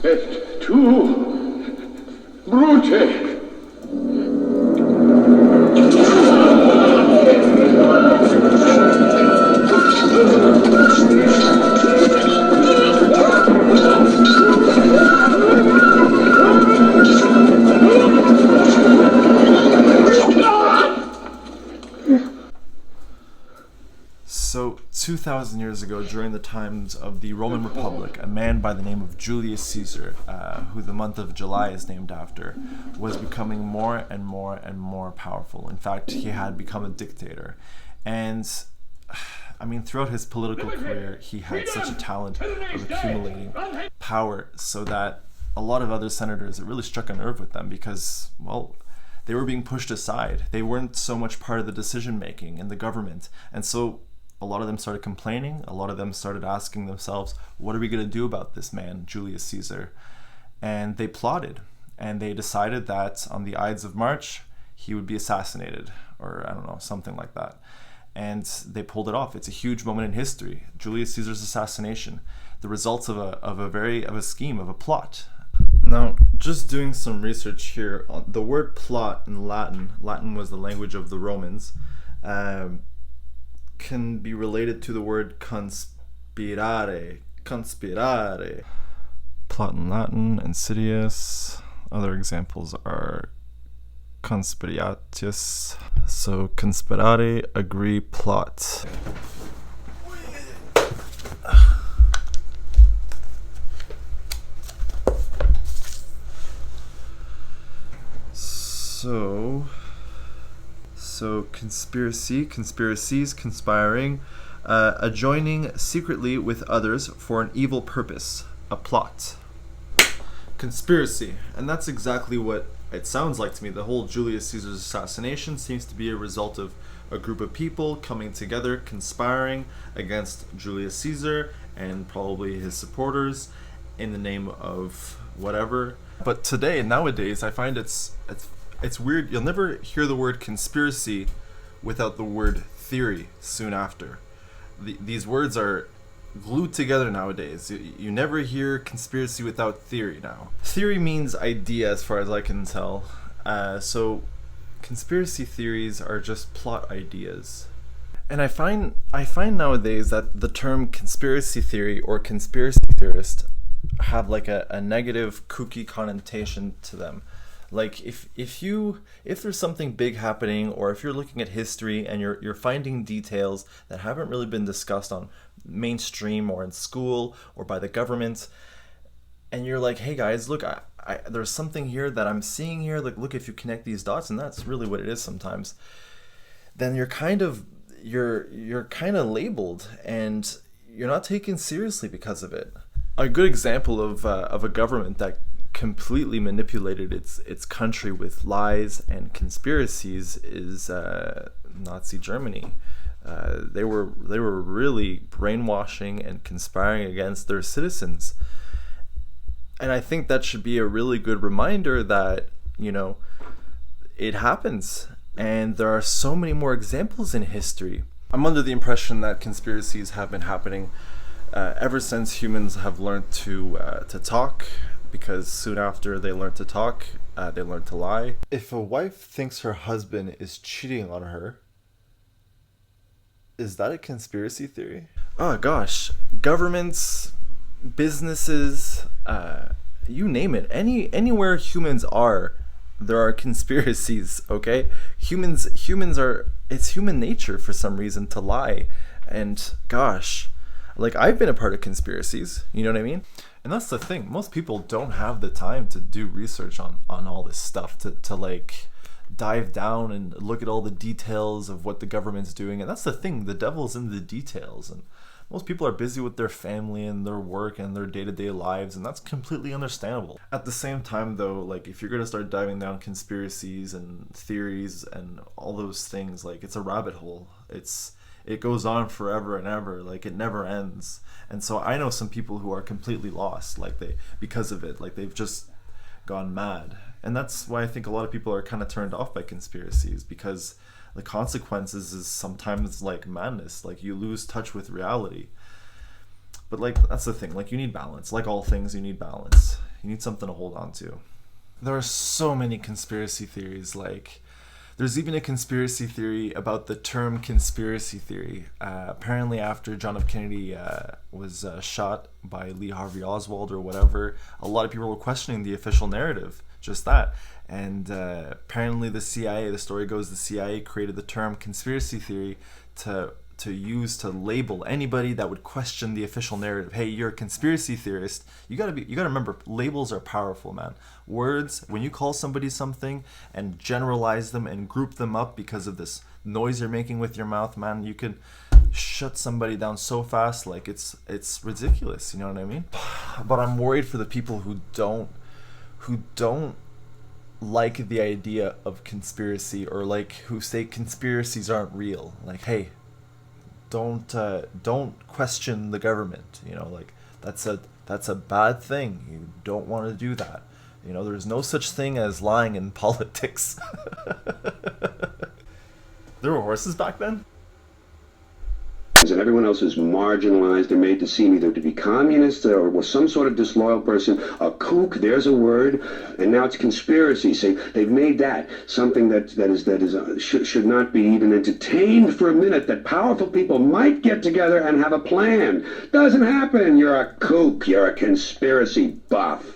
Et tu, Brute! So, 2,000 years ago, during the times of the Roman Republic, a man by the name of Julius Caesar, who the month of July is named after, was becoming more and more and more powerful. In fact, he had become a dictator. And, I mean, throughout his political career, he had such a talent of accumulating power so that a lot of other senators, it really struck a nerve with them because, well, they were being pushed aside. They weren't so much part of the decision making in the government. And so a lot of them started complaining. A lot of them started asking themselves, what are we going to do about this man, Julius Caesar? And they plotted. And they decided that on the Ides of March, he would be assassinated, or I don't know, something like that. And they pulled it off. It's a huge moment in history. Julius Caesar's assassination, the results of a scheme, of a plot. Now, just doing some research here, the word plot in Latin was the language of the Romans, can be related to the word conspirare. Plot in Latin, insidious. Other examples are conspiratius. So conspirare, agree, plot. So conspiracies, conspiring, adjoining secretly with others for an evil purpose, a plot. Conspiracy, and that's exactly what it sounds like to me. The whole Julius Caesar's assassination seems to be a result of a group of people coming together, conspiring against Julius Caesar and probably his supporters in the name of whatever. But today, nowadays, I find it's weird. You'll never hear the word conspiracy without the word theory soon after. These words are glued together nowadays. You never hear conspiracy without theory now. Theory means idea as far as I can tell. So conspiracy theories are just plot ideas. And I find nowadays that the term conspiracy theory or conspiracy theorist have like a negative kooky connotation to them. Like if there's something big happening, or if you're looking at history and you're finding details that haven't really been discussed on mainstream or in school or by the government, and you're like, hey guys, look, I there's something here that I'm seeing here. Like, look, if you connect these dots, and that's really what it is sometimes, then you're kind of labeled and you're not taken seriously because of it. A good example of a government that completely manipulated its country with lies and conspiracies is Nazi Germany. They were really brainwashing and conspiring against their citizens. And I think that should be a really good reminder that, it happens. And there are so many more examples in history. I'm under the impression that conspiracies have been happening ever since humans have learned to talk, because soon after they learned to talk, they learned to lie. If a wife thinks her husband is cheating on her, is that a conspiracy theory? Oh gosh, governments, businesses, you name it. Anywhere humans are, there are conspiracies, okay? Humans are, it's human nature for some reason to lie. And gosh, like I've been a part of conspiracies, you know what I mean? And that's the thing, most people don't have the time to do research on all this stuff, to like dive down and look at all the details of what the government's doing. And that's the thing, the devil's in the details. And most people are busy with their family and their work and their day-to-day lives, and that's completely understandable. At the same time though, like if you're going to start diving down conspiracies and theories and all those things, like it's a rabbit hole. It goes on forever and ever, like it never ends. And so I know some people who are completely lost, like because of it, like they've just gone mad. And that's why I think a lot of people are kind of turned off by conspiracies, because the consequences is sometimes like madness, like you lose touch with reality. But like, that's the thing, like, you need balance. Like all things, you need balance. You need something to hold on to. There are so many conspiracy theories. Like, there's even a conspiracy theory about the term conspiracy theory. Apparently after John F. Kennedy was shot by Lee Harvey Oswald or whatever, a lot of people were questioning the official narrative, just that. And apparently the CIA, the story goes, the CIA created the term conspiracy theory to use to label anybody that would question the official narrative. Hey, you're a conspiracy theorist. You gotta remember, labels are powerful, man. Words, when you call somebody something and generalize them and group them up because of this noise you're making with your mouth, man, you can shut somebody down so fast. Like, it's ridiculous, you know what I mean? But I'm worried for the people who don't like the idea of conspiracy, or like who say conspiracies aren't real. Like, hey, don't question the government, you know, like that's a bad thing. You don't want to do that. You know, there's no such thing as lying in politics. There were horses back then? And everyone else is marginalized and made to seem either to be communist or was some sort of disloyal person. A kook, there's a word, and now it's conspiracy. See, they've made that something that should not be even entertained for a minute. That powerful people might get together and have a plan. Doesn't happen. You're a kook. You're a conspiracy buff.